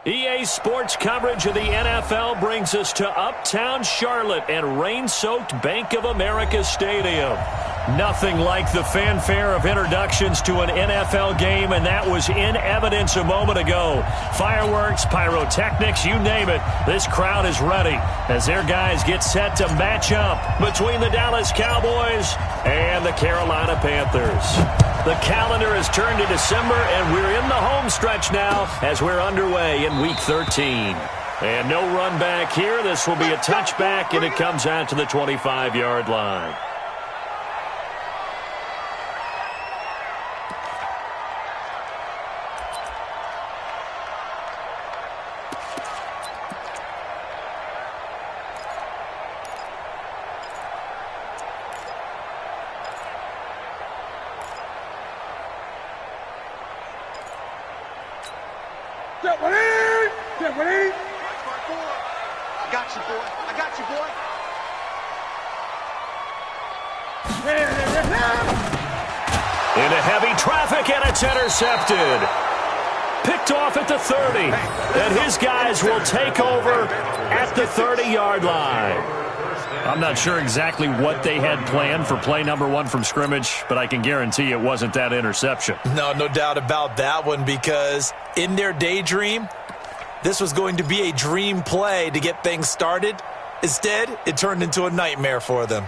EA Sports coverage of the NFL brings us to Uptown Charlotte and rain-soaked Bank of America Stadium. Nothing like the fanfare of introductions to an NFL game, and that was in evidence a moment ago. Fireworks, pyrotechnics, you name it. This crowd is ready as their guys get set to match up between the Dallas Cowboys and the Carolina Panthers. The calendar has turned to December, and we're in the home stretch now as we're underway in Week 13. And no run back here. This will be a touchback, and it comes out to the 25-yard line. Into heavy traffic, and it's intercepted. Picked off at the 30. And his guys will take over at the 30-yard line. I'm not sure exactly what they had planned for play number 1 from scrimmage, but I can guarantee it wasn't that interception. No doubt about that one, because in their daydream, this was going to be a dream play to get things started. Instead, it turned into a nightmare for them.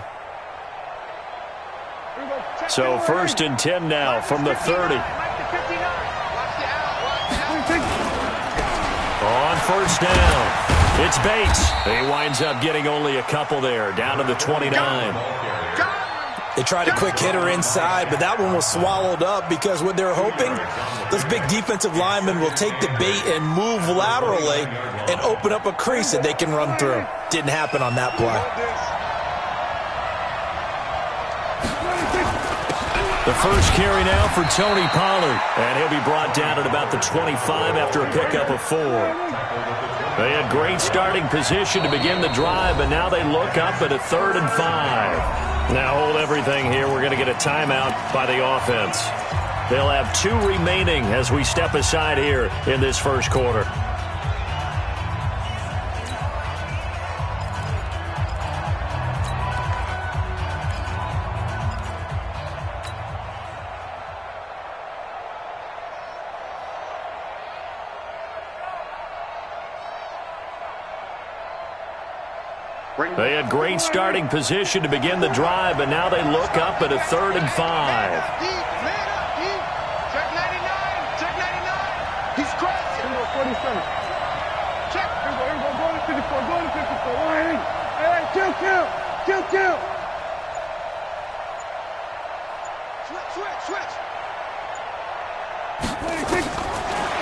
So 1st and 10 now from the 30. On 1st down, it's Bates. He winds up getting only a couple there, down to the 29. They tried a quick hitter inside, but that one was swallowed up because what they're hoping, those big defensive linemen will take the bait and move laterally and open up a crease that they can run through. Didn't happen on that play. The first carry now for Tony Pollard, and he'll be brought down at about the 25 after a pickup of 4. They had great starting position to begin the drive, but now they look up at a 3rd and 5. Now hold everything here. We're going to get a timeout by the offense. They'll have 2 remaining as we step aside here in this first quarter. They had great starting position to begin the drive, but now they look up at a 3rd and 5. Check 99. Check 99. He's crazy. 47. Check. Here we go. Go to 54. Go to 54. Hey, kill. Switch.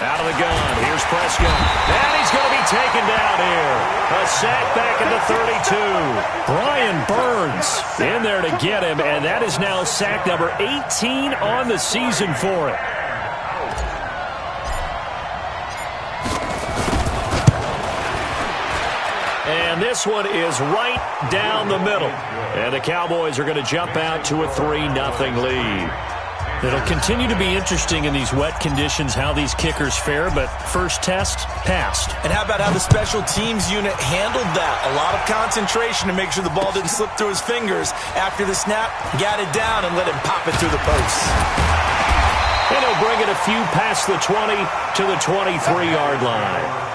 Out of the gun. Here's Prescott. And he's going to be taken down here. A sack back at the 32. Brian Burns in there to get him, and that is now sack number 18 on the season for it. And this one is right down the middle. And the Cowboys are going to jump out to a 3-0 lead. It'll continue to be interesting in these wet conditions how these kickers fare, but first test, passed. And how about how the special teams unit handled that? A lot of concentration to make sure the ball didn't slip through his fingers. After the snap, got it down and let him pop it through the posts. And he'll bring it a few past the 20 to the 23-yard line.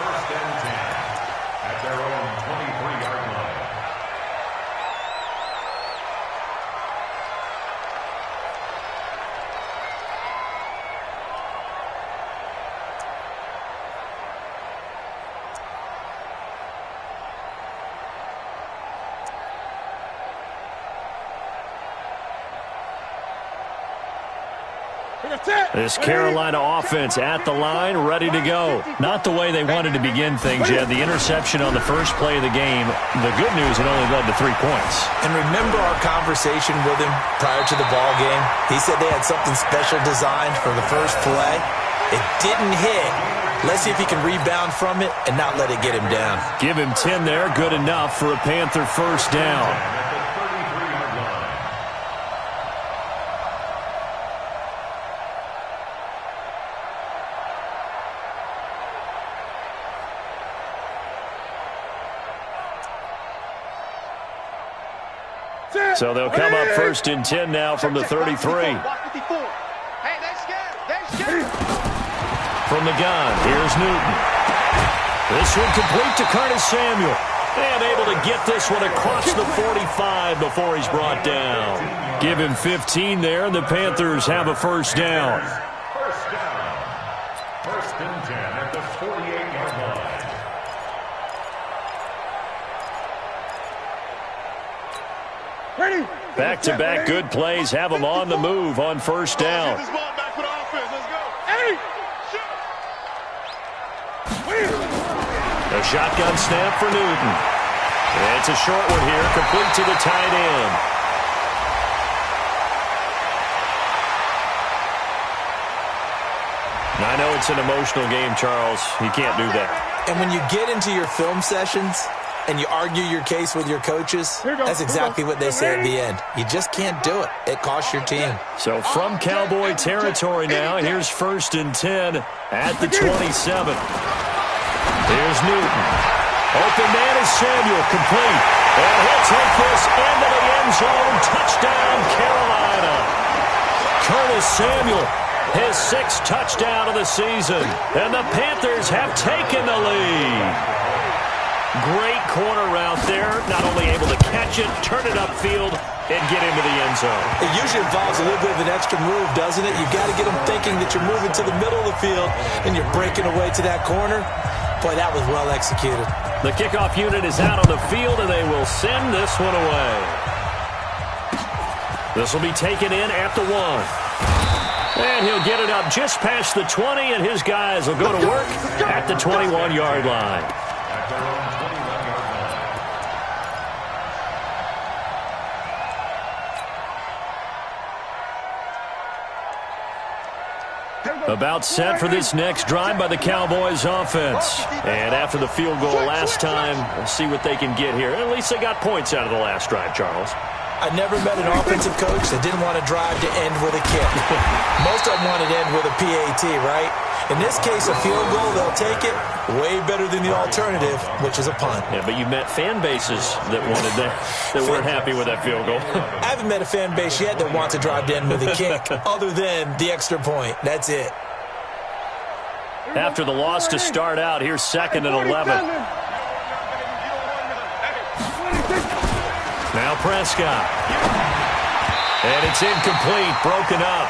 This Carolina offense at the line, ready to go. Not the way they wanted to begin things yet. The interception on the first play of the game. The good news, it only led to 3 points. And remember our conversation with him prior to the ball game? He said they had something special designed for the first play. It didn't hit. Let's see if he can rebound from it and not let it get him down. Give him 10 there. Good enough for a Panther first down. So they'll come up 1st and 10 now from the 33. Hey, they're scared. From the gun, here's Newton. This one complete to Curtis Samuel. And able to get this one across the 45 before he's brought down. Give him 15 there, and the Panthers have a 1st down. First down. 1st and 10 at the 48-yard line. Ready. Back-to-back good plays have them on the move on 1st down. This ball back for the offense. Let's go. Hey. A shotgun snap for Newton. It's a short one here, complete to the tight end. I know it's an emotional game, Charles. You can't do that. And when you get into your film sessions and you argue your case with your coaches, that's exactly what they say at the end. You just can't do it. It costs your team. So from Cowboy territory now, here's 1st and 10 at the 27. Here's Newton. Open man is Samuel, complete. And he'll take this into the end zone. Touchdown, Carolina. Curtis Samuel, his 6th touchdown of the season. And the Panthers have taken the lead. Great corner route there. Not only able to catch it, turn it upfield, and get into the end zone. It usually involves a little bit of an extra move, doesn't it? You've got to get them thinking that you're moving to the middle of the field and you're breaking away to that corner. Boy, that was well executed. The kickoff unit is out on the field, and they will send this one away. This will be taken in at the 1. And he'll get it up just past the 20, and his guys will go to work at the 21-yard line. About set for this next drive by the Cowboys offense. And after the field goal last time, we'll see what they can get here. At least they got points out of the last drive, Charles. I never met an offensive coach that didn't want to drive to end with a kick. Most of them wanted to end with a PAT, right? In this case, a field goal, they'll take it. Way better than the alternative, which is a punt. Yeah, but you met fan bases that wanted that weren't happy with that field goal. I haven't met a fan base yet that wants to drive to end with a kick, other than the extra point. That's it. After the loss to start out, here's 2nd and 11. Now Prescott. And it's incomplete, broken up.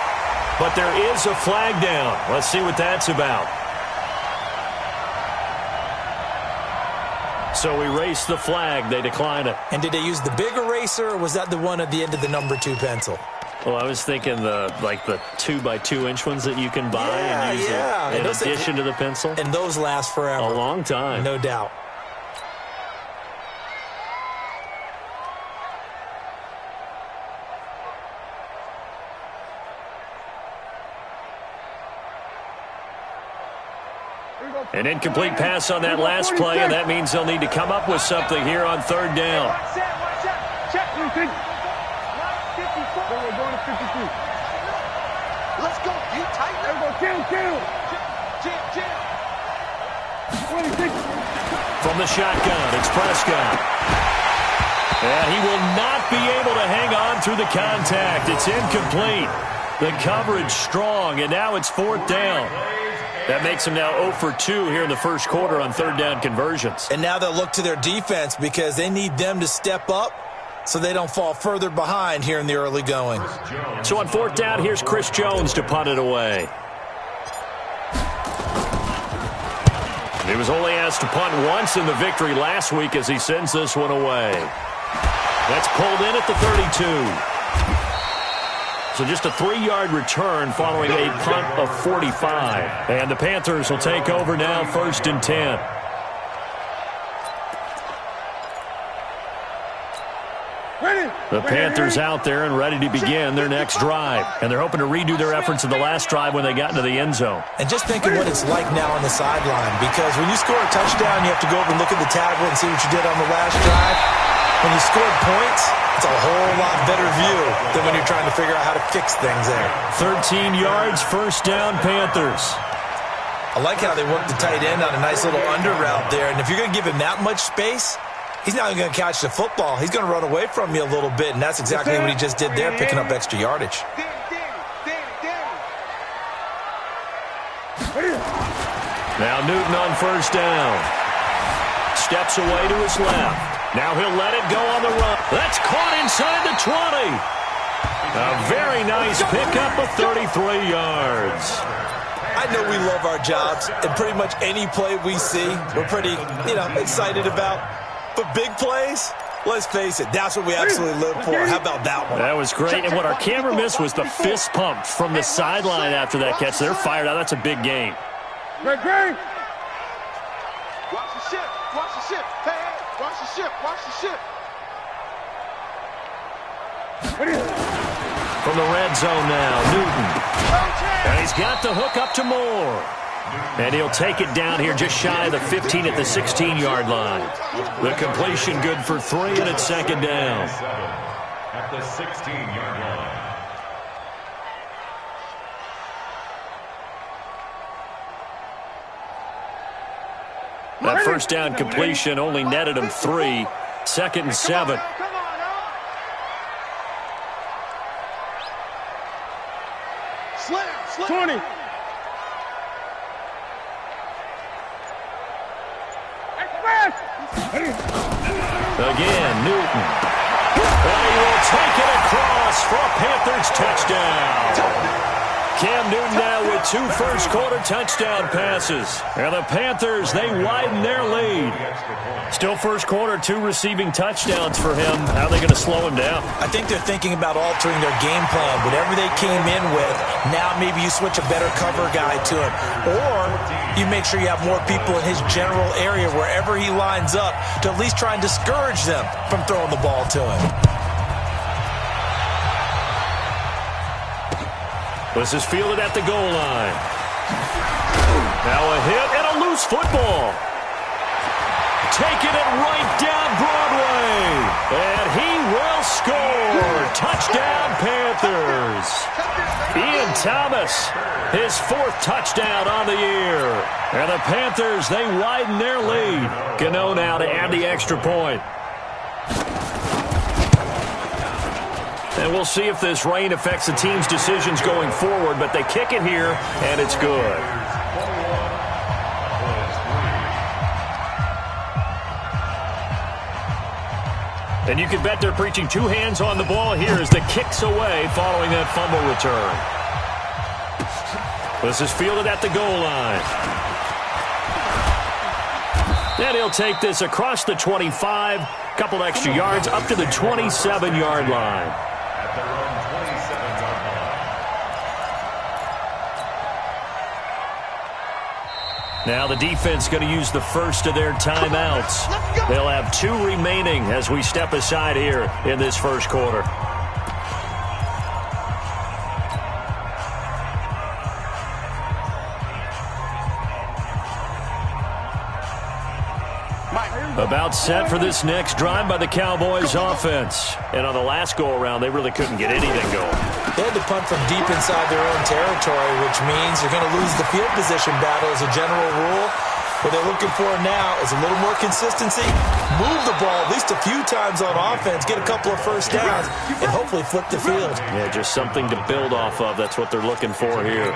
But there is a flag down. Let's see what that's about. So erase the flag. They decline it. And did they use the big eraser, or was that the one at the end of the number 2 pencil? Well, I was thinking the 2x2-inch ones that you can buy and use in addition to the pencil. And those last forever. A long time. No doubt. An incomplete pass on that last play, and that means they'll need to come up with something here on 3rd down. Let's go. You tight. Let's go. Kill. From the shotgun, it's Prescott. And he will not be able to hang on through the contact. It's incomplete. The coverage strong, and now it's 4th down. That makes them now 0 for 2 here in the first quarter on 3rd down conversions. And now they'll look to their defense because they need them to step up so they don't fall further behind here in the early going. So on 4th down, here's Chris Jones to punt it away. He was only asked to punt once in the victory last week as he sends this one away. That's pulled in at the 32. So just a 3-yard return following a punt of 45. And the Panthers will take over now, 1st and 10. The Panthers out there and ready to begin their next drive. And they're hoping to redo their efforts in the last drive when they got into the end zone. And just thinking what it's like now on the sideline, because when you score a touchdown, you have to go over and look at the tablet and see what you did on the last drive. When you scored points, it's a whole lot better view than when you're trying to figure out how to fix things there. 13 yards, 1st down, Panthers. I like how they work the tight end on a nice little under route there. And if you're going to give him that much space, he's not even going to catch the football. He's going to run away from you a little bit, and that's exactly what he just did there, picking up extra yardage. Now Newton on first down. Steps away to his left. Now he'll let it go on the run. That's caught inside the 20. A very nice pickup of 33 yards. I know we love our jobs, and pretty much any play we see, we're pretty, excited about. But big plays, let's face it, that's what we absolutely live for. How about that one? That was great, and what our camera missed was the fist pump from the sideline after that catch. They're fired out. That's a big game. Great. Watch the ship. Watch the ship. Hey, watch the ship. Watch the ship. From the red zone now, Newton. And he's got the hook up to Moore. And he'll take it down here just shy of the 15 at the 16-yard line. The completion good for 3, and it's second down. At the 16-yard line. That first down completion only netted him 3. Second and 7. Slam. 20. Again, Newton. And he will take it across for a Panthers touchdown. Cam Newton now with 2 first-quarter touchdown passes. And the Panthers, they widen their lead. Still first quarter, 2 receiving touchdowns for him. How are they going to slow him down? I think they're thinking about altering their game plan. Whatever they came in with, now maybe you switch a better cover guy to him. Or you make sure you have more people in his general area wherever he lines up to at least try and discourage them from throwing the ball to him. This is fielded at the goal line. Now a hit and a loose football. Taking it right down Broadway. And he will score. Touchdown, Panthers. Ian Thomas, his 4th touchdown on the year. And the Panthers, they widen their lead. Gano now to add the extra point. And we'll see if this rain affects the team's decisions going forward, but they kick it here, and it's good. And you can bet they're preaching 2 hands on the ball here as the kick's away following that fumble return. This is fielded at the goal line. And he'll take this across the 25, couple extra yards up to the 27-yard line. Now the defense going to use the first of their timeouts. They'll have 2 remaining as we step aside here in this first quarter. About set for this next drive by the Cowboys offense. And on the last go-around, they really couldn't get anything going. They had to punt from deep inside their own territory, which means they're going to lose the field position battle as a general rule. What they're looking for now is a little more consistency, move the ball at least a few times on offense, get a couple of first downs, and hopefully flip the field. Yeah, just something to build off of. That's what they're looking for here.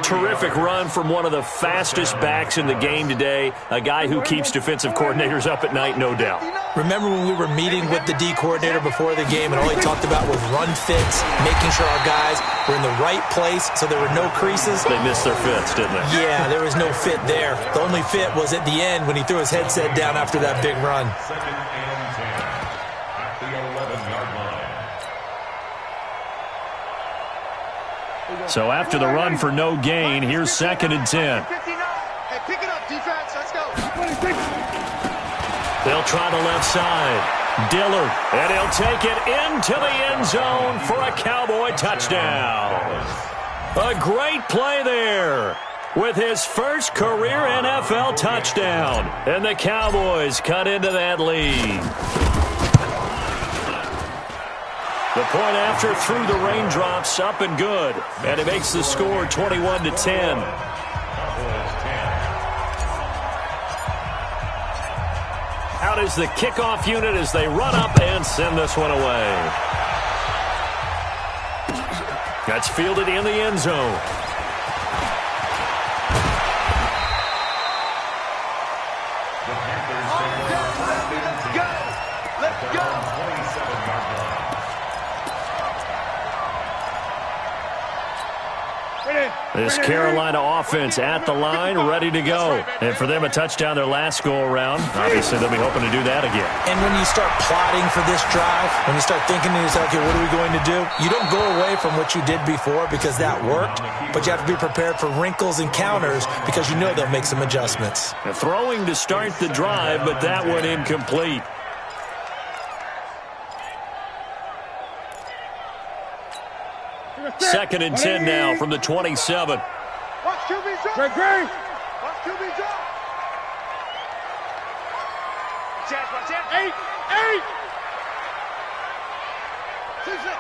Terrific run from one of the fastest backs in the game today, a guy who keeps defensive coordinators up at night, no doubt. Remember when we were meeting with the D coordinator before the game, and all he talked about was run fits, making sure our guys were in the right place so there were no creases? They missed their fits, didn't they? Yeah, there was no fit there. The only fit was at the end when he threw his headset down after that big run. So after the run for no gain, here's 2nd and 10. Hey, pick it up, defense. Let's go. They'll try the left side. Dillard, and he'll take it into the end zone for a Cowboy touchdown. A great play there with his first career NFL touchdown. And the Cowboys cut into that lead. The point after through the raindrops, up and good. And it makes the score 21-10. out as the kickoff unit as they run up and send this one away. That's fielded in the end zone. This Carolina offense at the line, ready to go. And for them, a touchdown their last go-around. Obviously, they'll be hoping to do that again. And when you start plotting for this drive, when you start thinking to yourself, okay, what are we going to do? You don't go away from what you did before because that worked, but you have to be prepared for wrinkles and counters because you know they'll make some adjustments. Throwing to start the drive, but that one incomplete. Second and 10 now from the 27. Watch QB drop. Watch QB drop. Watch it. 8. 6 up.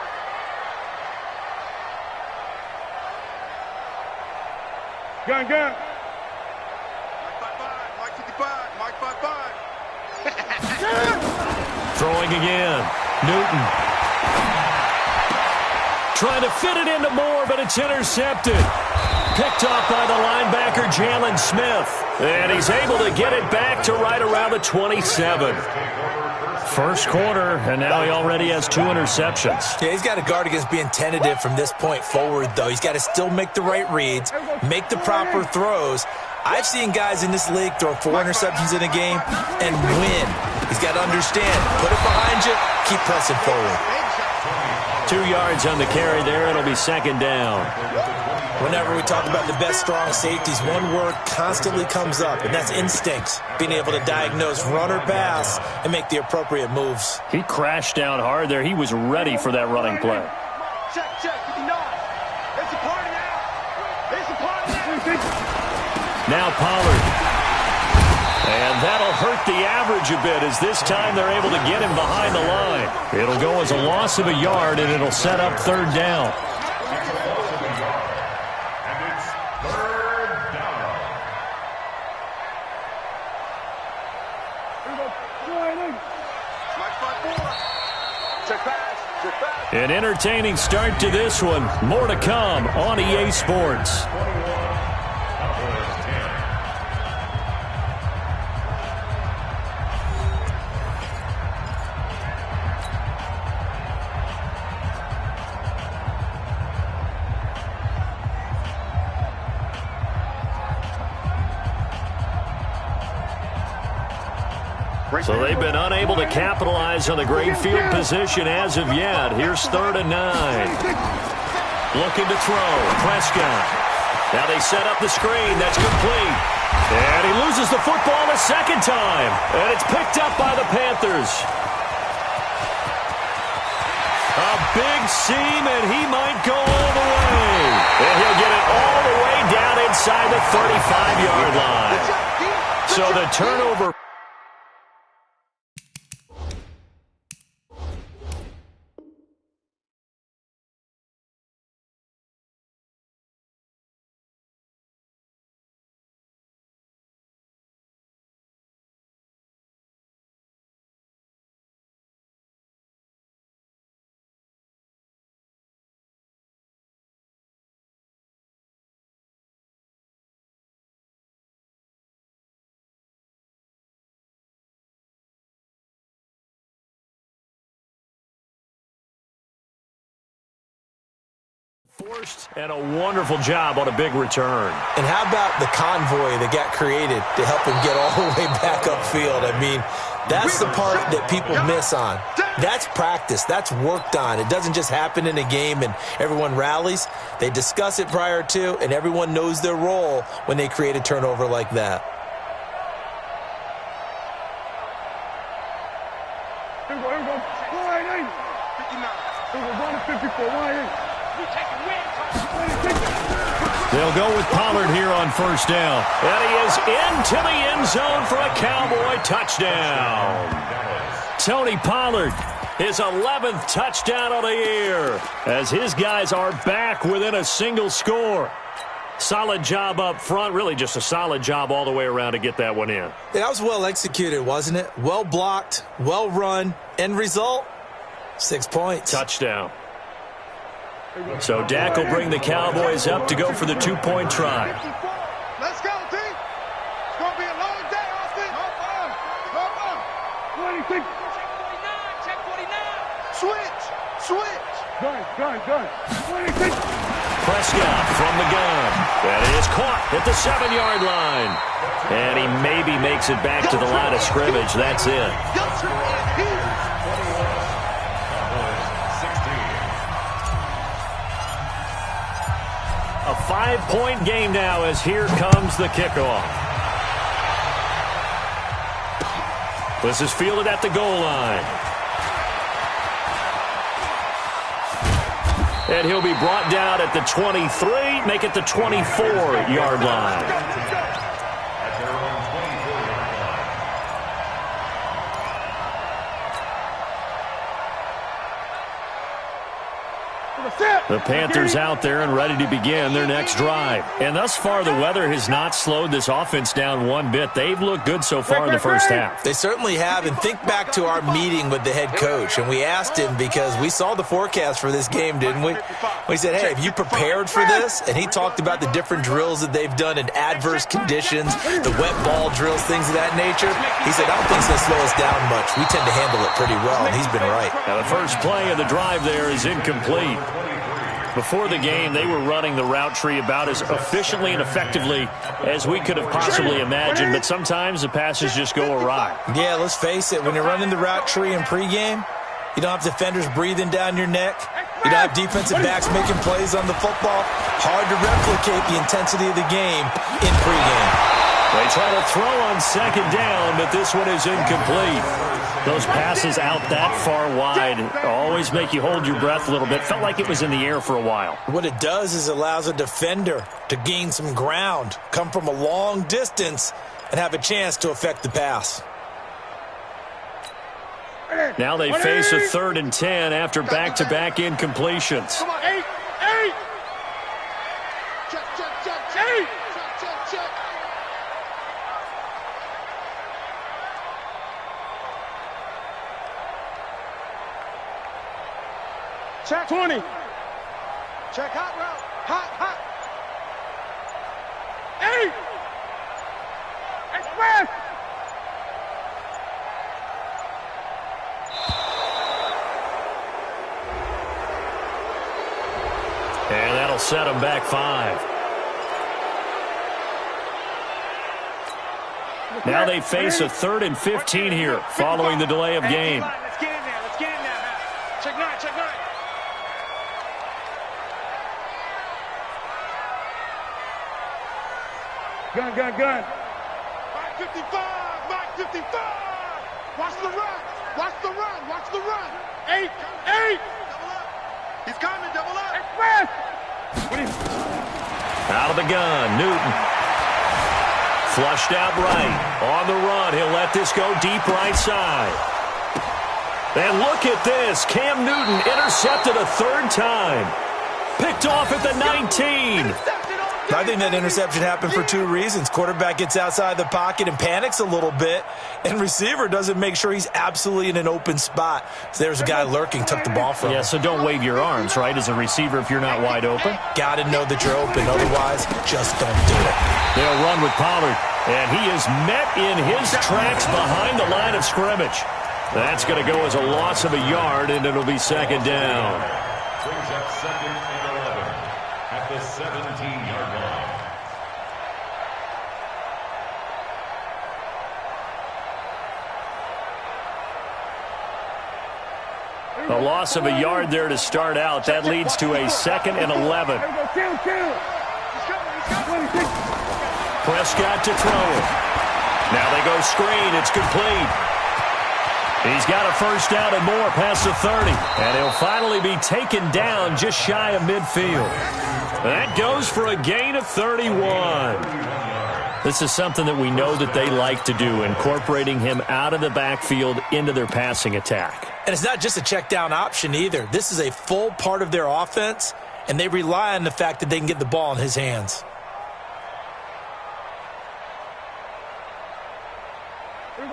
Gun. Mike 55. Mike 55. Throwing again. Newton. Trying to fit it into Moore, but it's intercepted. Picked off by the linebacker, Jalen Smith. And he's able to get it back to right around the 27. First quarter, and now he already has 2 interceptions. Yeah, he's got to guard against being tentative from this point forward, though. He's got to still make the right reads, make the proper throws. I've seen guys in this league throw 4 interceptions in a game and win. He's got to understand, put it behind you, keep pressing forward. 2 yards on the carry there. It'll be second down. Whenever we talk about the best strong safeties, one word constantly comes up, and that's instincts. Being able to diagnose run or pass and make the appropriate moves. He crashed down hard there. He was ready for that running play. Check, 59. It's a party now. Now Pollard. And that'll hurt the average a bit as this time they're able to get him behind the line. It'll go as a loss of a yard, and it'll set up third down. An entertaining start to this one. More to come on EA Sports. So they've been unable to capitalize on the great field position as of yet. Here's 3rd and 9. Looking to throw. Prescott. Now they set up the screen. That's complete. And he loses the football a second time. And it's picked up by the Panthers. A big seam, and he might go all the way. And he'll get it all the way down inside the 35-yard line. So the turnover. Forced and a wonderful job on a big return. And how about the convoy that got created to help him get all the way back upfield? I mean, that's the part that people miss on. That's practice. That's worked on. It doesn't just happen in a game and everyone rallies. They discuss it prior to, and everyone knows their role when they create a turnover like that. Here we go. 154. They'll go with Pollard here on first down. And he is into the end zone for a Cowboy touchdown. Tony Pollard, his 11th touchdown of the year, as his guys are back within a single score. Solid job up front, really just a solid job all the way around to get that one in. Yeah, that was well executed, wasn't it? Well blocked, well run. End result, 6 points. Touchdown. So Dak will bring the Cowboys up to go for the 2-point try. Let's go, team. It's going to be a long day, Austin. Go on. 26. Check 49. Switch. Gun. 26. Prescott from the gun. That is caught at the 7-yard line. And he maybe makes it back to the line of scrimmage. That's it. A 5-point game now as here comes the kickoff. This is fielded at the goal line. And he'll be brought down at the 23, make it the 24-yard line. The Panthers out there and ready to begin their next drive. And thus far, the weather has not slowed this offense down one bit. They've looked good so far in the first half. They certainly have. And think back to our meeting with the head coach. And we asked him because we saw the forecast for this game, didn't we? We said, hey, have you prepared for this? And he talked about the different drills that they've done in adverse conditions, the wet ball drills, things of that nature. He said, I don't think it's going to slow us down much. We tend to handle it pretty well, and he's been right. Now, the first play of the drive there is incomplete. Before the game, they were running the route tree about as efficiently and effectively as we could have possibly imagined, but sometimes the passes just go awry. Yeah, let's face it. When you're running the route tree in pregame, you don't have defenders breathing down your neck. You don't have defensive backs making plays on the football. Hard to replicate the intensity of the game in pregame. They try to throw on second down, but this one is incomplete. Those passes out that far wide always make you hold your breath a little bit. Felt like it was in the air for a while. What it does is it allows a defender to gain some ground, come from a long distance, and have a chance to affect the pass. Now they face a 3rd and 10 after back-to-back incompletions. Come on, 8. Check. 20. Check hot route. Hot. 8. Express. And that'll set them back 5. Now they face a 3rd and 15 here following the delay of game. Let's get in there. Check 9. Gun. Mike 55. Watch the run. 8. Double up. He's coming, double up. Express. Out of the gun, Newton. Flushed out right. On the run, he'll let this go deep right side. And look at this. Cam Newton intercepted a 3rd time. Picked off at the 19. I think that interception happened for 2 reasons. Quarterback gets outside the pocket and panics a little bit, and receiver doesn't make sure he's absolutely in an open spot. So there's a guy lurking, took the ball from him. Yeah, so don't wave your arms, right, as a receiver if you're not wide open. Got to know that you're open. Otherwise, just don't do it. They'll run with Pollard, and he is met in his tracks behind the line of scrimmage. That's going to go as a loss of a yard, and it'll be 2nd down. Brings up 2nd and 11 at the 17-yard line. A loss of a yard there to start out. That leads to a 2nd and 11. Prescott to throw it. Now they go screen. It's complete. He's got a 1st down and more past the 30. And he'll finally be taken down just shy of midfield. That goes for a gain of 31. This is something that we know that they like to do, incorporating him out of the backfield into their passing attack. And it's not just a check down option either. This is a full part of their offense, and they rely on the fact that they can get the ball in his hands.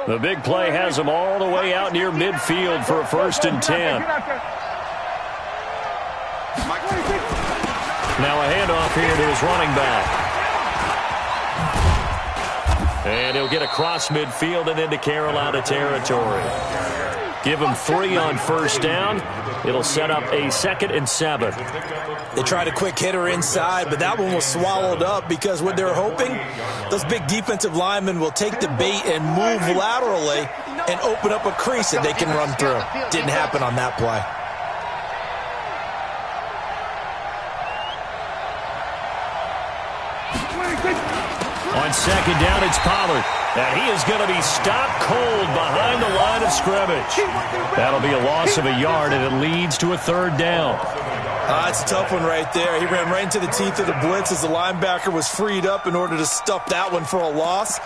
The big play has them all the way out near midfield for a 1st and 10. Now a handoff here to his running back. And he'll get across midfield and into Carolina territory. Give him 3 on 1st down. It'll set up a 2nd and 7. They tried a quick hitter inside, but that one was swallowed up because what they're hoping, those big defensive linemen will take the bait and move laterally and open up a crease that they can run through. Didn't happen on that play. On 2nd down, it's Pollard. And he is going to be stopped cold behind the line of scrimmage. That'll be a loss of a yard, and it leads to a 3rd down. It's a tough one right there. He ran right into the teeth of the blitz as the linebacker was freed up in order to stuff that one for a loss.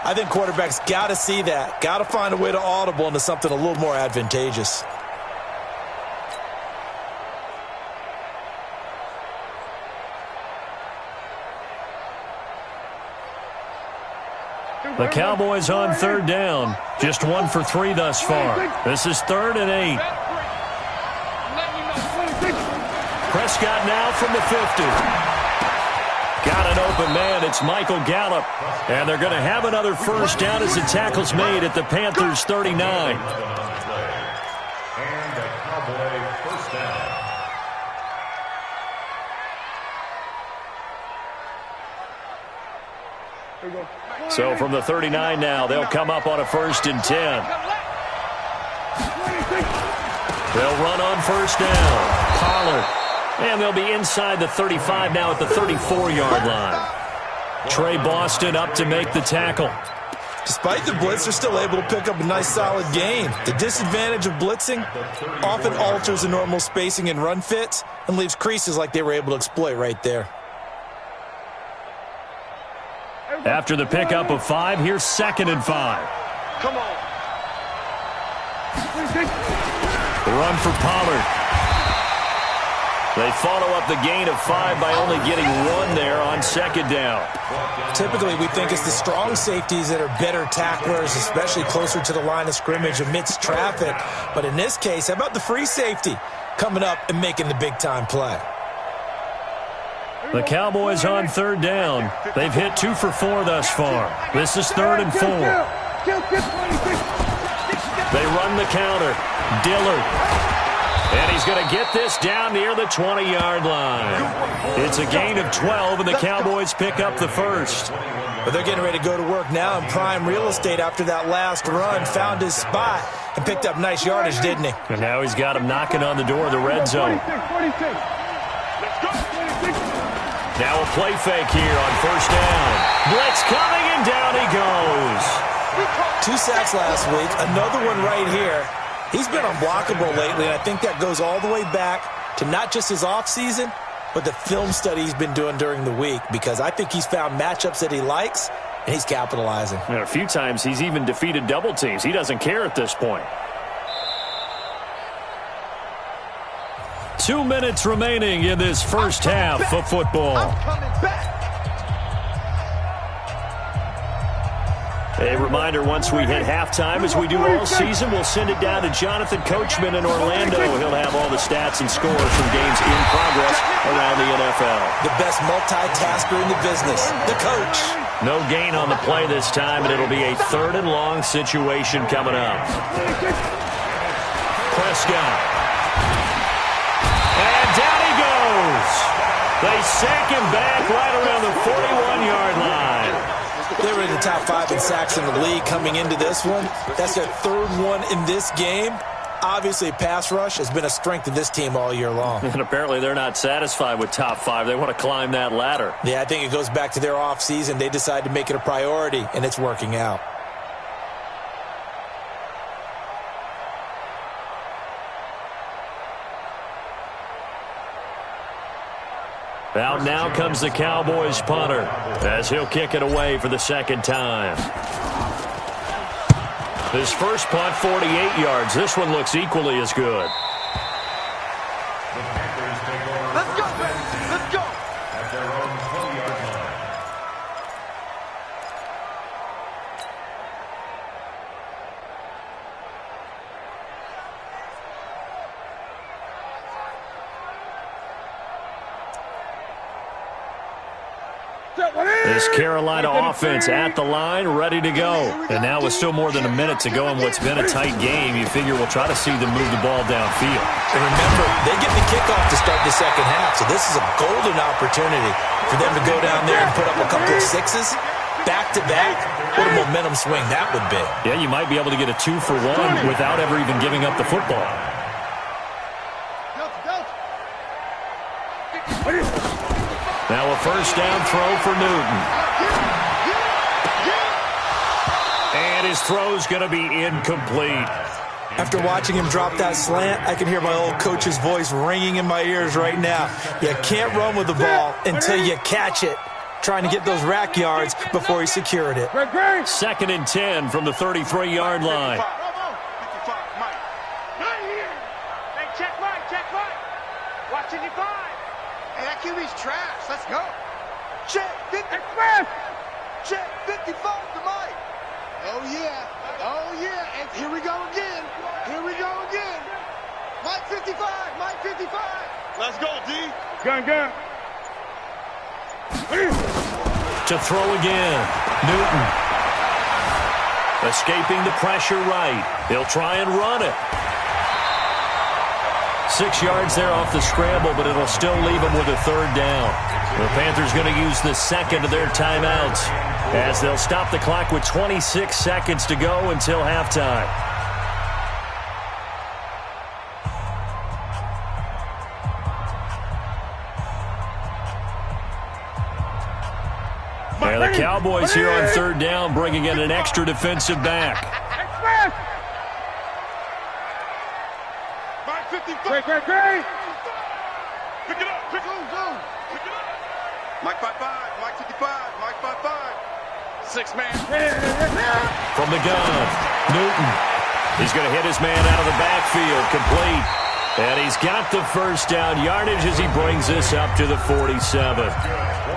I think quarterbacks got to see that. Got to find a way to audible into something a little more advantageous. The Cowboys on 3rd down. Just 1 for 3 thus far. This is 3rd and 8. Prescott now from the 50. Got an open man. It's Michael Gallup. And they're going to have another 1st down as the tackle's made at the Panthers' 39. So from the 39 now, they'll come up on a 1st and 10. They'll run on 1st down. Pollard. And they'll be inside the 35 now at the 34-yard line. Trey Boston up to make the tackle. Despite the blitz, they're still able to pick up a nice solid gain. The disadvantage of blitzing often alters the normal spacing and run fits and leaves creases like they were able to exploit right there. After the pickup of 5, here's 2nd and 5. Come on. The run for Pollard. They follow up the gain of 5 by only getting 1 there on 2nd down. Typically, we think it's the strong safeties that are better tacklers, especially closer to the line of scrimmage amidst traffic. But in this case, how about the free safety coming up and making the big-time play? The Cowboys on 3rd down. They've hit 2 for 4 thus far. This is 3rd and 4. They run the counter. Dillard. And he's going to get this down near the 20-yard line. It's a gain of 12, and the Cowboys pick up the 1st. But they're getting ready to go to work now in prime real estate after that last run. Found his spot and picked up nice yardage, didn't he? And now he's got him knocking on the door of the red zone. Now a play fake here on 1st down. Blitz coming, and down he goes. 2 sacks last week, another one right here. He's been unblockable lately, and I think that goes all the way back to not just his offseason, but the film study he's been doing during the week, because I think he's found matchups that he likes, and he's capitalizing. And a few times he's even defeated double teams. He doesn't care at this point. 2 minutes remaining in this first half of football. A reminder, once we hit halftime, as we do all season, we'll send it down to Jonathan Coachman in Orlando. He'll have all the stats and scores from games in progress around the NFL. The best multitasker in the business, the coach. No gain on the play this time, and it'll be a 3rd and long situation coming up. Prescott. And down he goes. They sack him back right around the 41-yard line. They were in the top 5 in sacks in the league coming into this one. That's their 3rd one in this game. Obviously, pass rush has been a strength of this team all year long. And apparently they're not satisfied with top 5. They want to climb that ladder. Yeah, I think it goes back to their offseason. They decided to make it a priority, and it's working out. Out now comes the Cowboys punter as he'll kick it away for the 2nd time. His first punt, 48 yards. This one looks equally as good. Let's go, baby. Let's go. At their own 20-yard line. 2 This Carolina offense at the line, ready to go. And now with still more than a minute to go in what's been a tight game, you figure we'll try to see them move the ball downfield. And remember, they get the kickoff to start the second half, so this is a golden opportunity for them to go down there and put up a couple of sixes. Back-to-back, what a momentum swing that would be. Yeah, you might be able to get a 2-for-1 without ever even giving up the football. Now a first down throw for Newton. And his throw's going to be incomplete. After watching him drop that slant, I can hear my old coach's voice ringing in my ears right now. You can't run with the ball until you catch it. Trying to get those rack yards before he secured it. 2nd and 10 from the 33-yard line. Hey, check right. Watching your five. Hey, that QB's trash. Let's go. Check 50. Check 55 to Mike. Oh, yeah. And here we go again. Mike 55. Let's go, D. Gun. To throw again. Newton. Escaping the pressure right. He'll try and run it. 6 yards there off the scramble, but it'll still leave him with a 3rd down. The Panthers going to use the second of their timeouts as they'll stop the clock with 26 seconds to go until halftime. And the Cowboys here on 3rd down, bringing in an extra defensive back. Mike 55. Great. Pick it up. Mike 55. Mike 55. Mike 55. 6-man. From the gun, Newton. He's going to hit his man out of the backfield, complete. And he's got the first down yardage as he brings this up to the 47.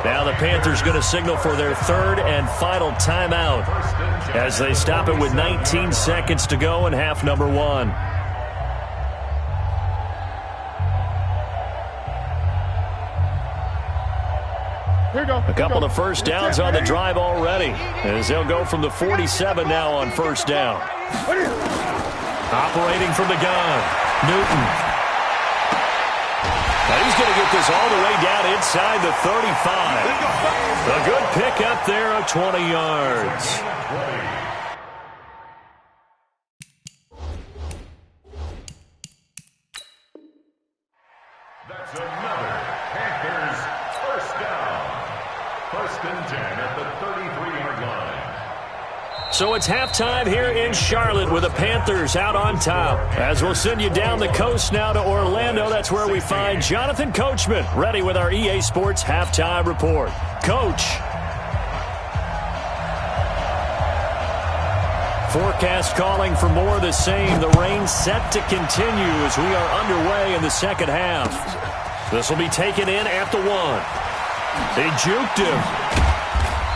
Now the Panthers going to signal for their 3rd and final timeout as they stop it with 19 seconds to go in half number 1. A couple of first downs on the drive already as they'll go from the 47 now on first down. Operating from the gun, Newton. Now he's going to get this all the way down inside the 35. A good pick up there of 20 yards. That's another Panthers first down. 1st and 10 at the 33-yard line. So it's halftime here in Charlotte with the Panthers out on top. As we'll send you down the coast now to Orlando, that's where we find Jonathan Coachman ready with our EA Sports halftime report. Coach. Forecast calling for more of the same. The rain set to continue as we are underway in the second half. This will be taken in at the 1. They juked him.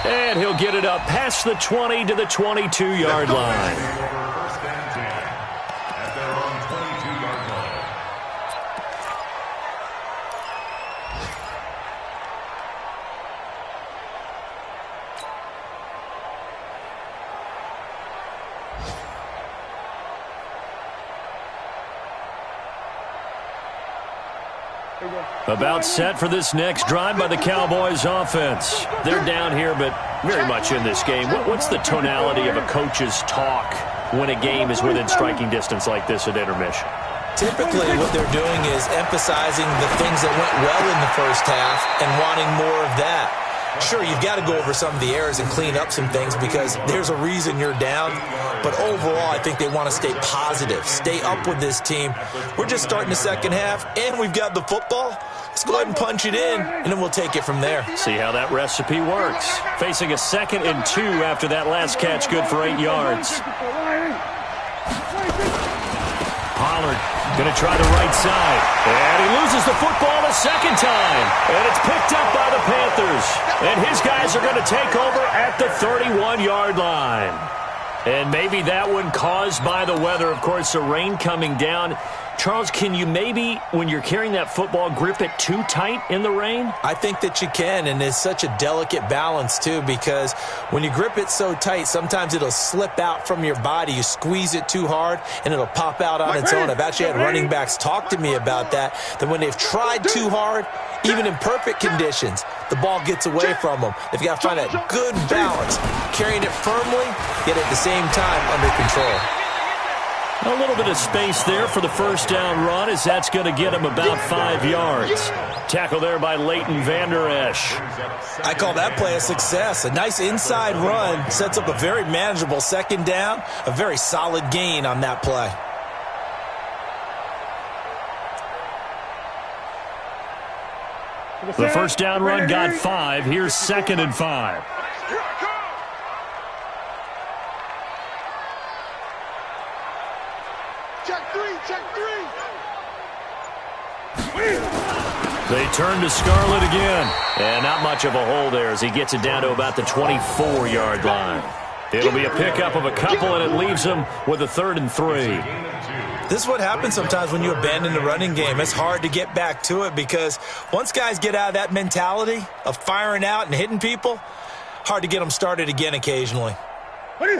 And he'll get it up past the 20 to the 22-yard line. First and 10 at their own 22-yard line. About set for this next drive by the Cowboys offense. They're down here, but very much in this game. What's the tonality of a coach's talk when a game is within striking distance like this at intermission? Typically, what they're doing is emphasizing the things that went well in the first half and wanting more of that. Sure, you've got to go over some of the errors and clean up some things because there's a reason you're down. But overall, I think they want to stay positive, stay up with this team. We're just starting the second half, and we've got the football. Let's go ahead and punch it in, and then we'll take it from there. See how that recipe works. Facing a 2nd and 2 after that last catch, good for 8 yards. Pollard going to try the right side. And he loses the football a second time. And it's picked up by the Panthers. And his guys are going to take over at the 31-yard line. And maybe that one caused by the weather. Of course, the rain coming down Charles, can you maybe, when you're carrying that football, grip it too tight in the rain? I think that you can, and it's such a delicate balance, too, because when you grip it so tight, sometimes it'll slip out from your body. You squeeze it too hard, and it'll pop out on its own. I've actually had running backs talk to me about that when they've tried too hard, even in perfect conditions, the ball gets away from them. They've got to find that good balance, carrying it firmly, yet at the same time under control. A little bit of space there for the first down run, as that's going to get him about 5 yards. Tackle there by Leighton Vander Esch. I call that play a success. A nice inside run sets up a very manageable second down, a very solid gain on that play. The first down run got 5. Here's 2nd and 5. They turn to Scarlett again. And not much of a hole there as he gets it down to about the 24-yard line. It'll be a pickup of a couple, and it leaves him with a 3rd and 3. This is what happens sometimes when you abandon the running game. It's hard to get back to it because once guys get out of that mentality of firing out and hitting people, hard to get them started again occasionally. Check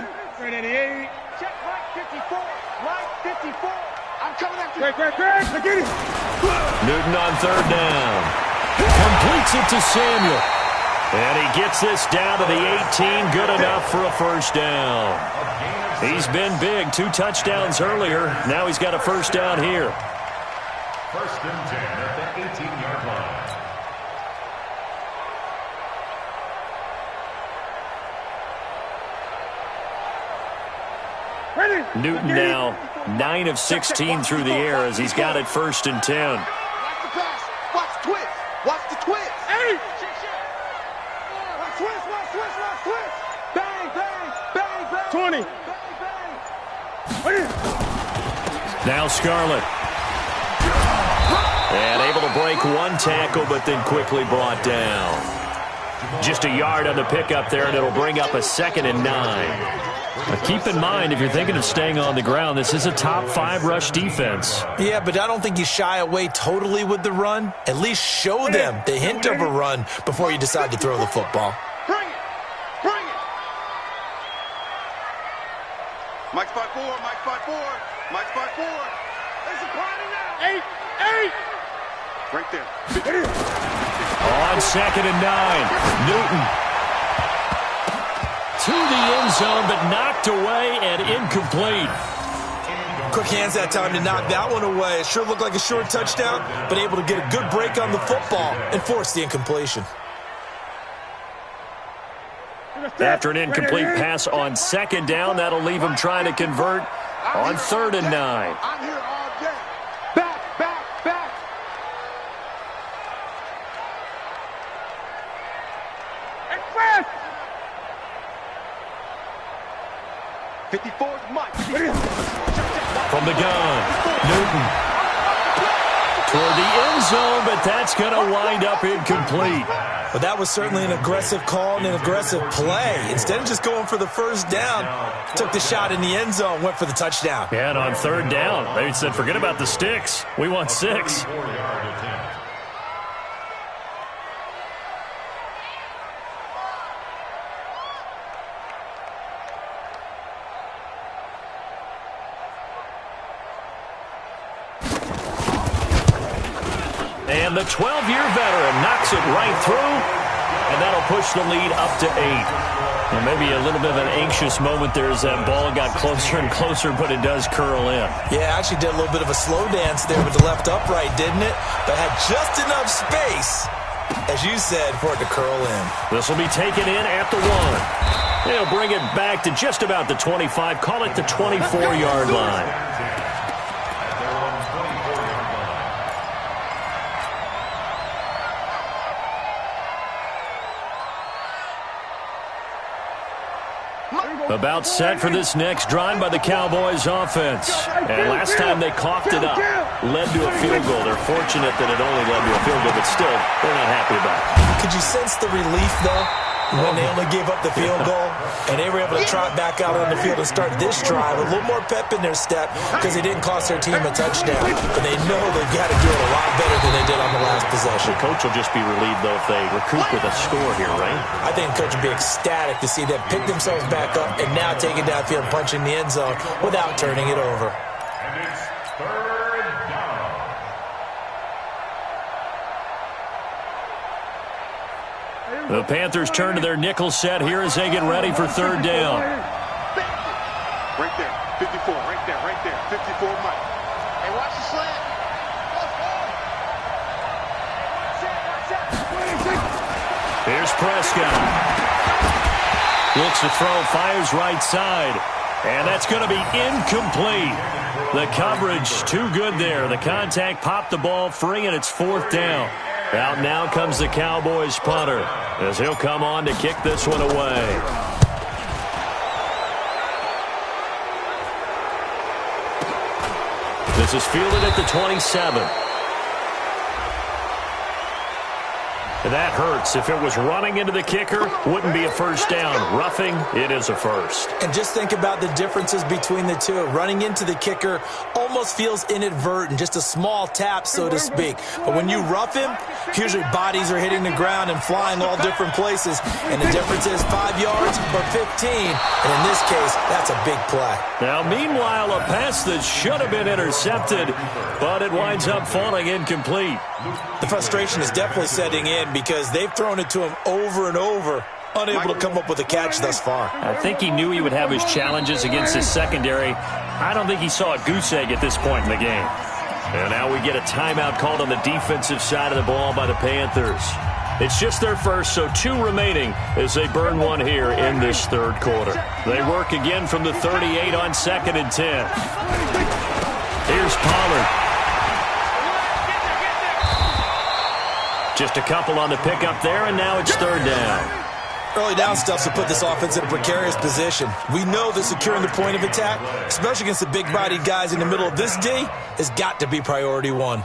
Mike 54. Mike 54. I'm coming after you. Greg, I get it. Newton on 3rd down. Completes it to Samuel. And he gets this down to the 18. Good enough for a first down. He's been big. 2 touchdowns earlier. Now he's got a first down here. 1st and 10 at the 18-yard line. Newton now 9 of 16 through the air as he's got it 1st and 10. Watch the pass. Watch the twist. Watch the twist. Hey! Watch twist. Bang, bang, bang, bang. 20. Now Scarlett. And able to break 1 tackle, but then quickly brought down. Just a yard on the pickup there, and it'll bring up a 2nd and 9. Now keep in mind, if you're thinking of staying on the ground, this is a top 5 rush defense. Yeah, but I don't think you shy away totally with the run. At least show them the hint of a run before you decide to throw the football. Bring it. Mike's 5-4. Mike's 5-4. There's a party now. 8. Right there. On 2nd and 9, Newton to the end zone, but knocked away and incomplete. Quick hands that time to knock that one away. It sure looked like a short touchdown, but able to get a good break on the football and force the incompletion. After an incomplete pass on 2nd down, that'll leave him trying to convert on 3rd and 9. I'm here all day. Back. 54's Mike. From the gun, Newton toward the end zone, but that's going to wind up incomplete. But that was certainly an aggressive call and an aggressive play. Instead of just going for the first down, took the shot in the end zone, went for the touchdown. And on 3rd down, they said, forget about the sticks. We want 6. And the 12-year veteran knocks it right through, and that'll push the lead up to 8. And maybe a little bit of an anxious moment there as that ball got closer and closer, but it does curl in. Yeah, actually did a little bit of a slow dance there with the left upright, didn't it? But had just enough space, as you said, for it to curl in. This will be taken in at the 1. They'll bring it back to just about the 25. Call it the 24-yard line. About set for this next drive by the Cowboys offense. And last time they coughed it up, led to a field goal. They're fortunate that it only led to a field goal, but still, they're not happy about it. Could you sense the relief, though? When they only gave up the field goal, and they were able to trot back out on the field and start this drive, a little more pep in their step because it didn't cost their team a touchdown. But they know they've got to do it a lot better than they did on the last possession. The coach will just be relieved, though, if they recoup with a score here, right? I think the coach will be ecstatic to see them pick themselves back up and now take it downfield, punching the end zone without turning it over. And it's third down. The Panthers turn to their nickel set here as they get ready for third down. Right there, 54, right there, 54 Mike. Hey, watch the slant. Here's Prescott. Looks to throw, fires right side. And that's going to be incomplete. The coverage too good there. The contact popped the ball free, and it's fourth down. Out now comes the Cowboys punter as he'll come on to kick this one away. This is fielded at the 27. That hurts. If it was running into the kicker, wouldn't be a first down. Roughing, it is a first. And just think about the differences between the two. Running into the kicker almost feels inadvertent, just a small tap, so to speak. But when you rough him, usually bodies are hitting the ground and flying all different places. And the difference is 5 yards or 15. And in this case, that's a big play. Now, meanwhile, a pass that should have been intercepted, but it winds up falling incomplete. The frustration is definitely setting in because they've thrown it to him over and over, unable to come up with a catch thus far. I think he knew he would have his challenges against his secondary. I don't think he saw a goose egg at this point in the game. And now we get a timeout called on the defensive side of the ball by the Panthers. It's just their first, so 2 remaining as they burn one here in this third quarter. They work again from the 38 on 2nd and 10. Here's Pollard. Just a couple on the pickup there, and now it's third down. Early down stuff will put this offense in a precarious position. We know that securing the point of attack, especially against the big-bodied guys in the middle of this D, has got to be priority one.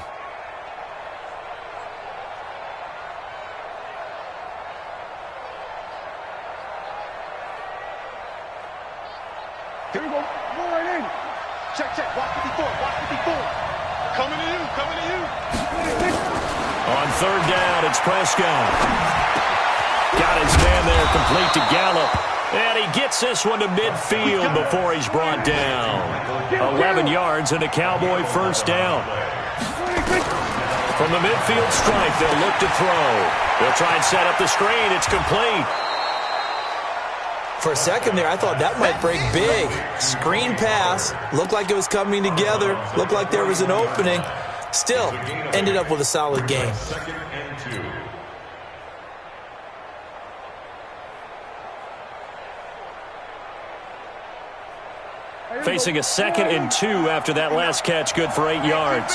Here we go. Go right in. Check. Watch 54. Coming to you. On third down, it's Prescott. Got his man there, complete to Gallup. And he gets this one to midfield before he's brought down. 11 yards and a Cowboy first down. From the midfield stripe, they'll look to throw. They'll try and set up the screen. It's complete. For a second there, I thought that might break big. Screen pass. Looked like it was coming together. Looked like there was an opening. Still, ended up with a solid game. Facing a 2nd and 2 after that last catch, good for 8 yards.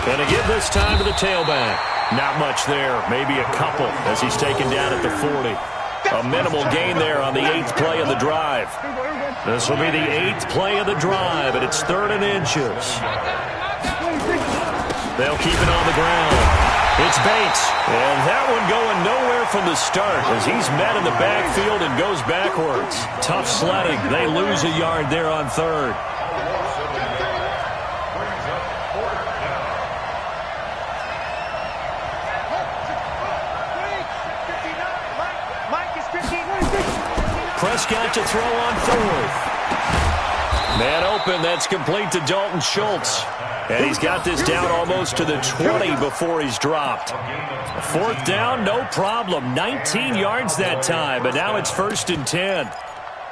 And to give this time to the tailback. Not much there, maybe a couple as he's taken down at the 40. A minimal gain there on the 8th play of the drive. This will be the 8th play of the drive, and it's 3rd and inches. They'll keep it on the ground. It's Bates, and that one going nowhere from the start as he's met in the backfield and goes backwards. Tough sledding. They lose a yard there on 3rd. Prescott to throw on 4th. Man open, that's complete to Dalton Schultz. And he's got this down almost to the 20 before he's dropped. 4th down, no problem. 19 yards that time, but now it's 1st and 10.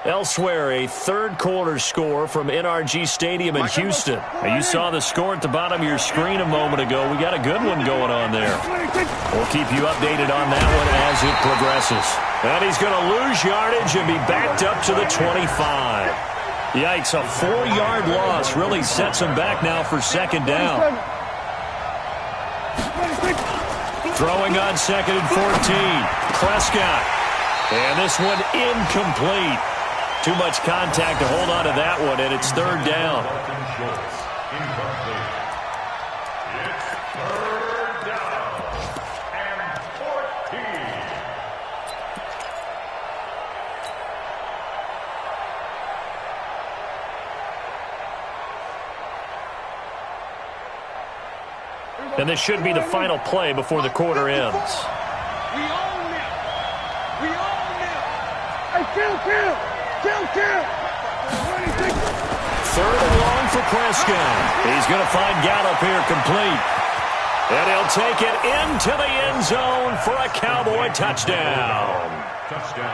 Elsewhere, a third quarter score from NRG Stadium in Houston. Now, you saw the score at the bottom of your screen a moment ago. We got a good one going on there. We'll keep you updated on that one as it progresses. And he's going to lose yardage and be backed up to the 25. Yikes, a 4-yard loss really sets him back now for 2nd down. Throwing on 2nd and 14. Prescott. And this one incomplete. Too much contact to hold on to that one, and it's 3rd down. And this should be the final play before the quarter ends. We own them. We own them. Hey, kill. Third and long for Prescott. He's going to find Gallup here complete. And he'll take it into the end zone for a Cowboy touchdown.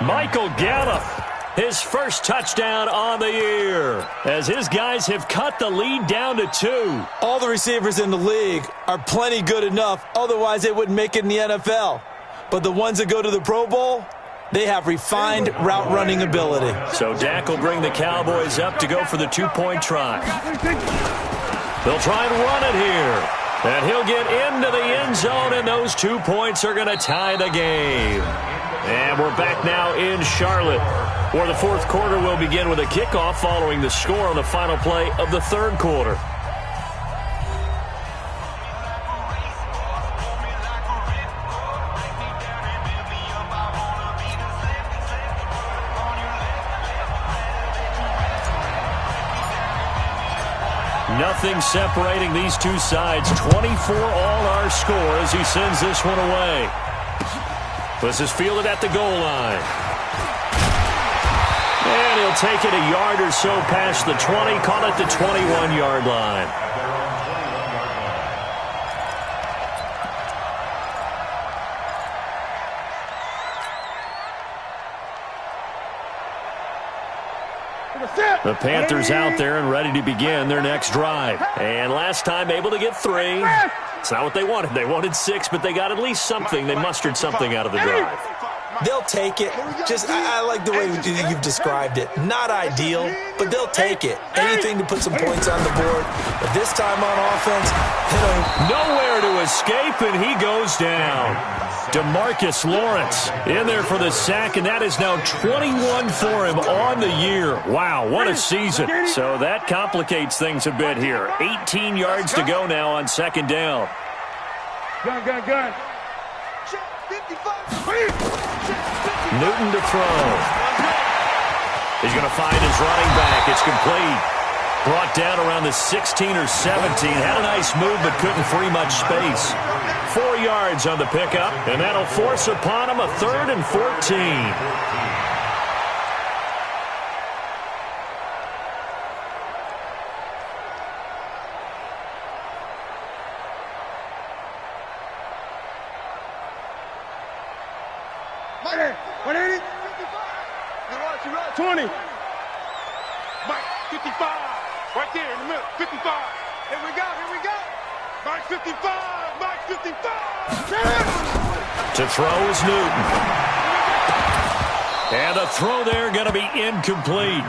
Michael Gallup, his first touchdown on the year, as his guys have cut the lead down to 2. All the receivers in the league are plenty good enough, otherwise they wouldn't make it in the NFL. But the ones that go to the Pro Bowl, they have refined route running ability. So Dak will bring the Cowboys up to go for the 2-point try. They'll try and run it here. And he'll get into the end zone, and those 2 points are going to tie the game. And we're back now in Charlotte, where the fourth quarter will begin with a kickoff following the score on the final play of the third quarter. Nothing separating these two sides. 24 all our score as he sends this one away. This is fielded at the goal line. And he'll take it a yard or so past the 20, call it the 21-yard line. The Panthers out there and ready to begin their next drive. And last time able to get 3. It's not what they wanted. They wanted 6, but they got at least something. They mustered something out of the drive. They'll take it. I like the way you've described it. Not ideal, but they'll take it. Anything to put some points on the board. But this time on offense, nowhere to escape, and he goes down. DeMarcus Lawrence in there for the sack, and that is now 21 for him on the year. Wow, what a season. So that complicates things a bit here. 18 yards to go now on second down. Gun. Newton to throw. He's going to find his running back. It's complete. Brought down around the 16 or 17. Had a nice move, but couldn't free much space. 4 yards on the pickup, and that'll force upon him a 3rd and 14. To throw is Newton. And the throw there going to be incomplete.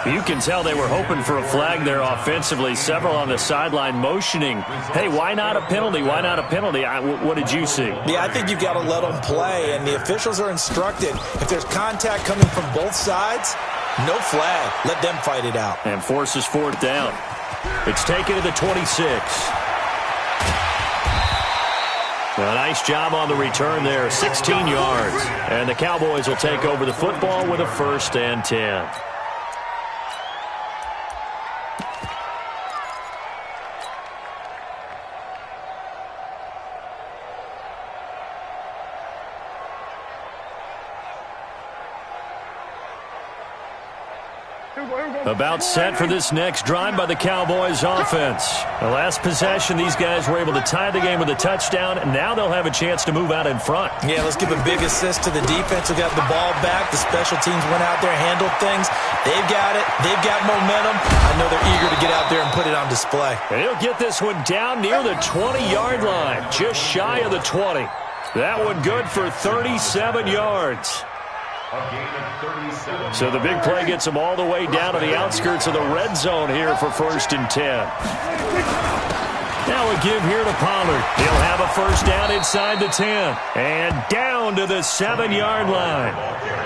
You can tell they were hoping for a flag there offensively. Several on the sideline motioning, hey, why not a penalty? Why not a penalty? What did you see? Yeah, I think you've got to let them play, and the officials are instructed. If there's contact coming from both sides, no flag. Let them fight it out. And forces 4th down. It's taken to the 26. A nice job on the return there, 16 yards. And the Cowboys will take over the football with a 1st and 10. About set for this next drive by the Cowboys offense. The last possession, these guys were able to tie the game with a touchdown, and now they'll have a chance to move out in front. Yeah, let's give a big assist to the defense who got the ball back. The special teams went out there, handled things. They've got it. They've got momentum. I know they're eager to get out there and put it on display. And he'll get this one down near the 20-yard line, just shy of the 20. That one good for 37 yards. So the big play gets them all the way down to the outskirts of the red zone here for 1st and 10. Now a give here to Pollard. He'll have a 1st down inside the 10. And down to the 7-yard line.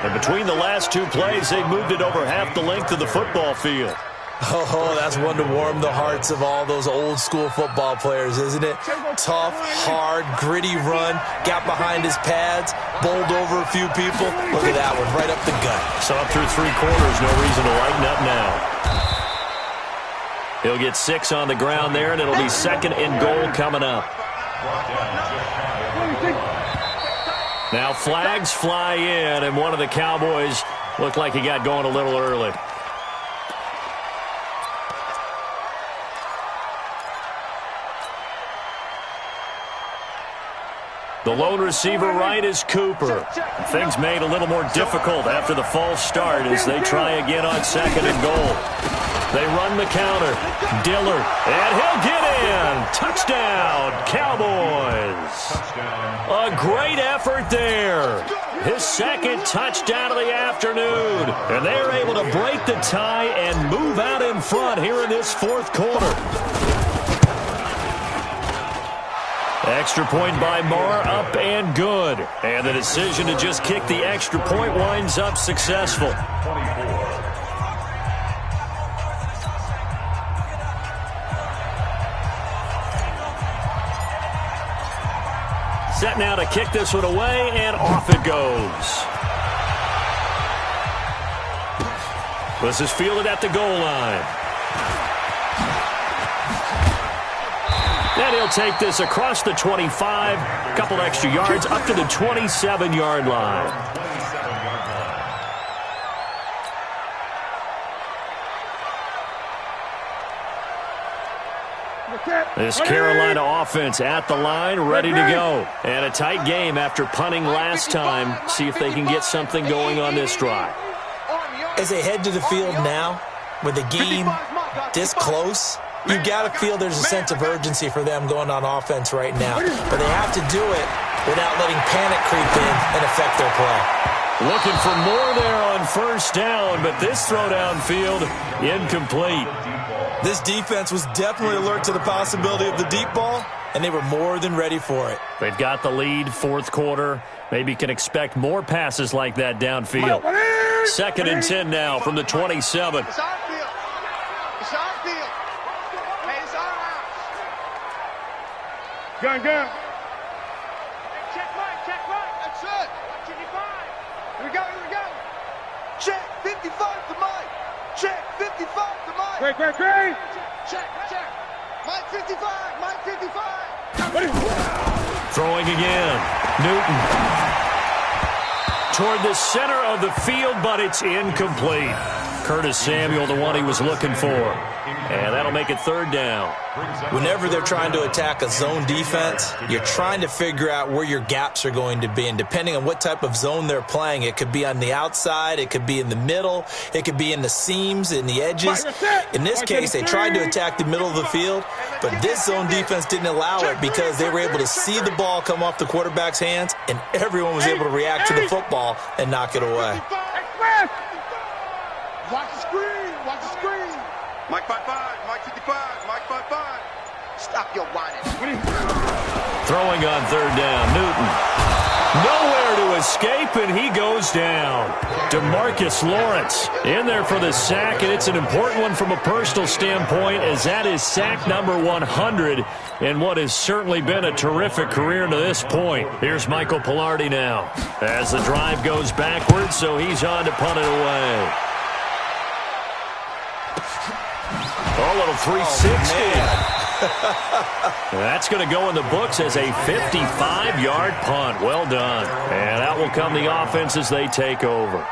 And between the last 2 plays, they've moved it over half the length of the football field. Oh, that's one to warm the hearts of all those old-school football players, isn't it? Tough, hard, gritty run, got behind his pads, bowled over a few people. Look at that one, right up the gut. So up through 3 quarters, no reason to lighten up now. He'll get 6 on the ground there, and it'll be 2nd and goal coming up. Now flags fly in, and one of the Cowboys looked like he got going a little early. The lone receiver right is Cooper. Things made a little more difficult after the false start as they try again on 2nd and goal. They run the counter. Dillard, and he'll get in. Touchdown, Cowboys. A great effort there. His 2nd touchdown of the afternoon. And they're able to break the tie and move out in front here in this 4th quarter. Extra point by Marr, up and good. And the decision to just kick the extra point winds up successful. Set now to kick this one away, and off it goes. This is fielded at the goal line. And he'll take this across the 25, a couple extra yards, up to the 27-yard line. This Carolina offense at the line, ready to go. And a tight game after punting last time. See if they can get something going on this drive. As they head to the field now, with the game this close, you got to feel there's a sense of urgency for them going on offense right now. But they have to do it without letting panic creep in and affect their play. Looking for more there on 1st down, but this throw downfield incomplete. This defense was definitely alert to the possibility of the deep ball, and they were more than ready for it. They've got the lead, 4th quarter. Maybe can expect more passes like that downfield. 2nd and 10 now from the 27. It's our field. It's our field. Hey, it's our house. Gun. Check right. That's it. 55. Here we go. Check 55 to Mike. Check 55 to Mike. Great. Check. Mike 55. Throwing again. Newton. Toward the center of the field, but it's incomplete. Curtis Samuel, the one he was looking for. And that'll make it 3rd down. Whenever they're trying to attack a zone defense, you're trying to figure out where your gaps are going to be. And depending on what type of zone they're playing, it could be on the outside, it could be in the middle, it could be in the seams, in the edges. In this case, they tried to attack the middle of the field, but this zone defense didn't allow it because they were able to see the ball come off the quarterback's hands, and everyone was able to react to the football and knock it away. Watch the screen. Mike 55, Mike 55, Mike 55. Stop your whining. Throwing on 3rd down, Newton. Nowhere to escape, and he goes down. DeMarcus Lawrence in there for the sack, and it's an important one from a personal standpoint, as that is sack number 100 in what has certainly been a terrific career to this point. Here's Michael Pilardi now as the drive goes backwards, so he's on to punt it away. A little 360. That's going to go in the books as a 55-yard punt. Well done. And out will come the offense as they take over.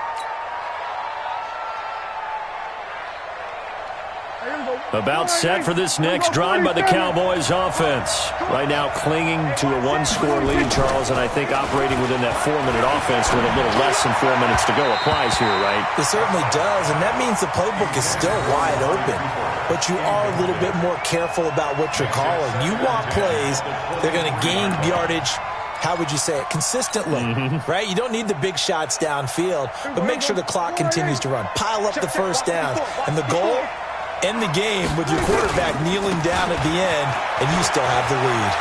About set for this next drive by the Cowboys offense. Right now clinging to a 1-score lead, Charles, and I think operating within that 4-minute offense with a little less than 4 minutes to go applies here, right? It certainly does, and that means the playbook is still wide open. But you are a little bit more careful about what you're calling. You want plays that are going to gain yardage, how would you say it, consistently, right? You don't need the big shots downfield, but make sure the clock continues to run. Pile up the first downs. And the goal, end the game with your quarterback kneeling down at the end, and you still have the lead.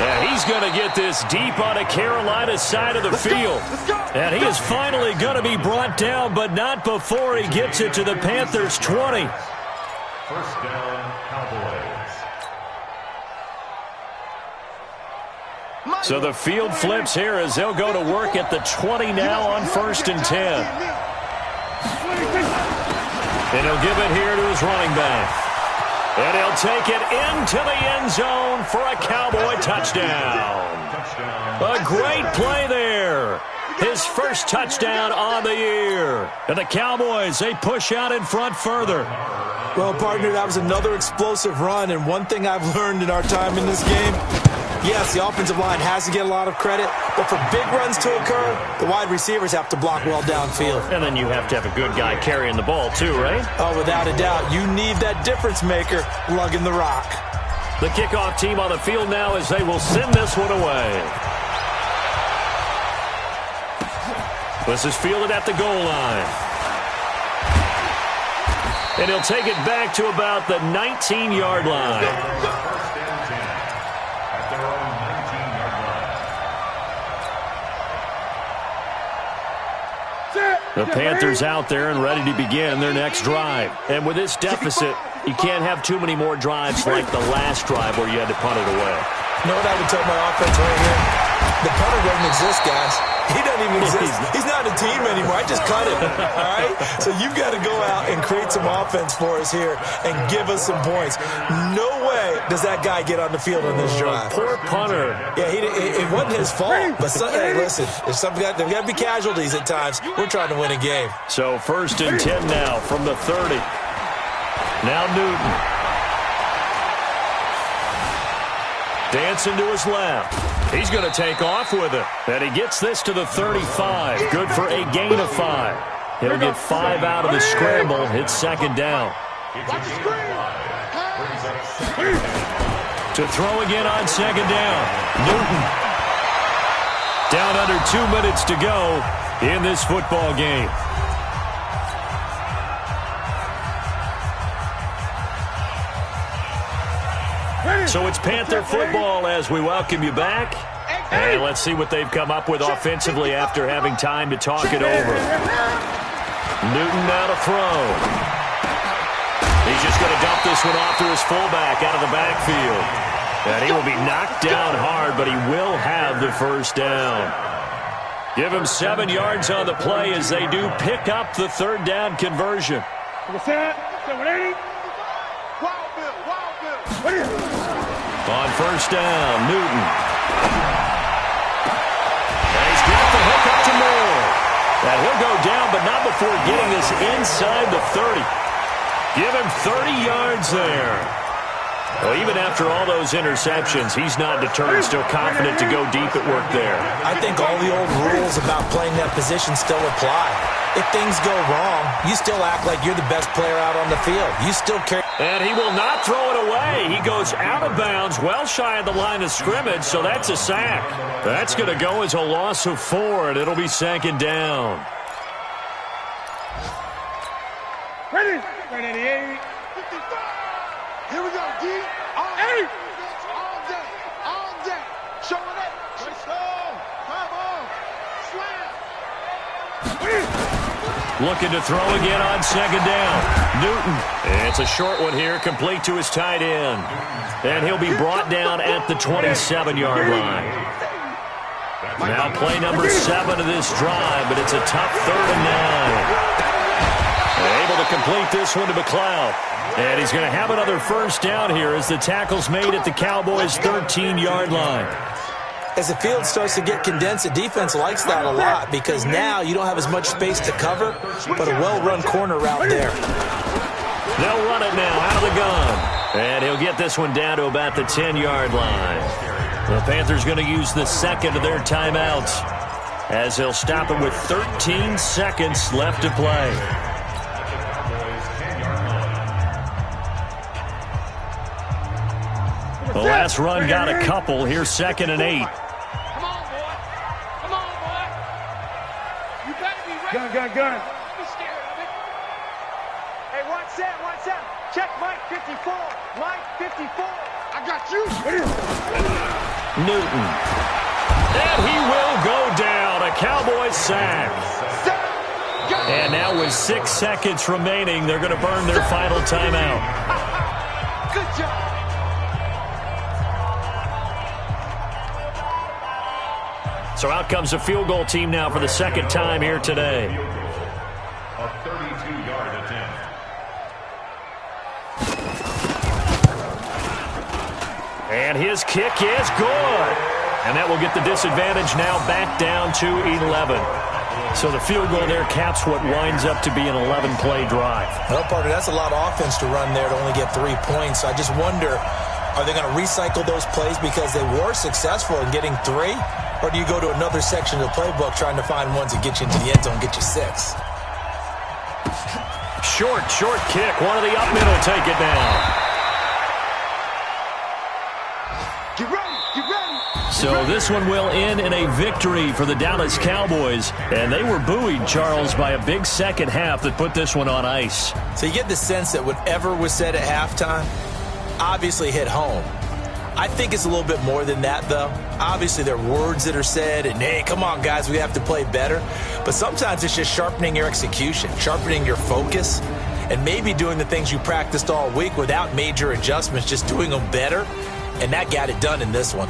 Yeah, he's going to get this deep on the Carolina side of the field. And he is finally going to be brought down, but not before he gets it to the Panthers' 20. First down, Cowboys. So the field flips here as they'll go to work at the 20 now on 1st and 10. And he'll give it here to his running back. And he'll take it into the end zone for a Cowboy touchdown. A great play there. His first touchdown on the year. And the Cowboys, they push out in front further. Well, partner, that was another explosive run. And one thing I've learned in our time in this game, yes, the offensive line has to get a lot of credit, but for big runs to occur, the wide receivers have to block well downfield. And then you have to have a good guy carrying the ball too, right? Oh, without a doubt. You need that difference maker lugging the rock. The kickoff team on the field now as they will send this one away. This is fielded at the goal line. And he'll take it back to about the 19-yard line. The Panthers out there and ready to begin their next drive. And with this deficit, you can't have too many more drives like the last drive where you had to punt it away. You know what I would tell my offense right here? The punter doesn't exist, guys. He doesn't even exist. He's not a team anymore. I just cut him, all right? So you've got to go out and create some offense for us here and give us some points. No way does that guy get on the field on this drive. Poor punter. Yeah, it wasn't his fault. But, hey, listen, there's got to be casualties at times. We're trying to win a game. So 1st and 10 now from the 30. Now Newton. Dancing to his left. He's going to take off with it. And he gets this to the 35. Good for a gain of 5. He'll get 5 out of the scramble. It's 2nd down. To throw again on 2nd down. Newton. Down under 2 minutes to go in this football game. So it's Panther football as we welcome you back. And let's see what they've come up with offensively after having time to talk it over. Newton now to throw. He's just going to dump this one off to his fullback out of the backfield. And he will be knocked down hard, but he will have the 1st down. Give him 7 yards on the play as they do pick up the 3rd down conversion. On 1st down, Newton. And he's got the hook up to Moore. And he'll go down, but not before getting this inside the 30. Give him 30 yards there. Well, even after all those interceptions, he's not deterred, still confident to go deep at work there. I think all the old rules about playing that position still apply. If things go wrong, you still act like you're the best player out on the field. You still carry. And he will not throw it away. He goes out of bounds, well shy of the line of scrimmage, so that's a sack. That's going to go as a loss of 4, and it'll be 2nd down. Ready? 88. 55. Here we go, D. All day. All day. Showing up. Let's go. Come on. Slam. Looking to throw again on 2nd down. Newton. And it's a short one here, complete to his tight end. And he'll be brought down at the 27-yard line. Now play number 7 of this drive, but it's a tough 3rd and 9. Able to complete this one to McLeod. And he's going to have another 1st down here as the tackle's made at the Cowboys' 13-yard line. As the field starts to get condensed, the defense likes that a lot because now you don't have as much space to cover, but a well-run corner route there. They'll run it now out of the gun. And he'll get this one down to about the 10-yard line. The Panthers going to use the 2nd of their timeouts as they'll stop it with 13 seconds left to play. The last run got a couple. Here's 2nd and 8. Come on, boy. Come on, boy. You better be ready. Gun. Don't be scared of it. Hey, one set. Check Mike 54. Mike 54. I got you. Newton. And he will go down. A Cowboys sack. And now with 6 seconds remaining, they're going to burn their final timeout. Good job. So out comes the field goal team now for the 2nd time here today. A 32-yard attempt. And his kick is good. And that will get the disadvantage now back down to 11. So the field goal there caps what winds up to be an 11-play drive. Well, partner, that's a lot of offense to run there to only get 3 points. I just wonder, are they going to recycle those plays because they were successful in getting 3? Or do you go to another section of the playbook trying to find ones that get you into the end zone, get you 6? Short kick. One of the up middle take it down. Get ready, get ready. So this one will end in a victory for the Dallas Cowboys. And they were buoyed, Charles, by a big second half that put this one on ice. So you get the sense that whatever was said at halftime obviously hit home. I think it's a little bit more than that, though. Obviously, there are words that are said, and, hey, come on, guys, we have to play better. But sometimes it's just sharpening your execution, sharpening your focus, and maybe doing the things you practiced all week without major adjustments, just doing them better. And that got it done in this one.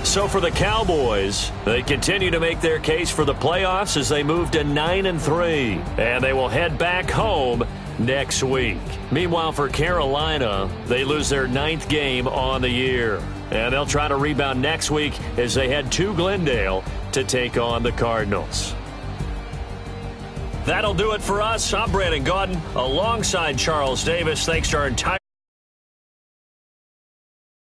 So for the Cowboys, they continue to make their case for the playoffs as they move to 9-3. And they will head back home next week. Meanwhile, for Carolina, they lose their 9th game on the year. And they'll try to rebound next week as they head to Glendale to take on the Cardinals. That'll do it for us. I'm Brandon Gaudin alongside Charles Davis. Thanks to our entire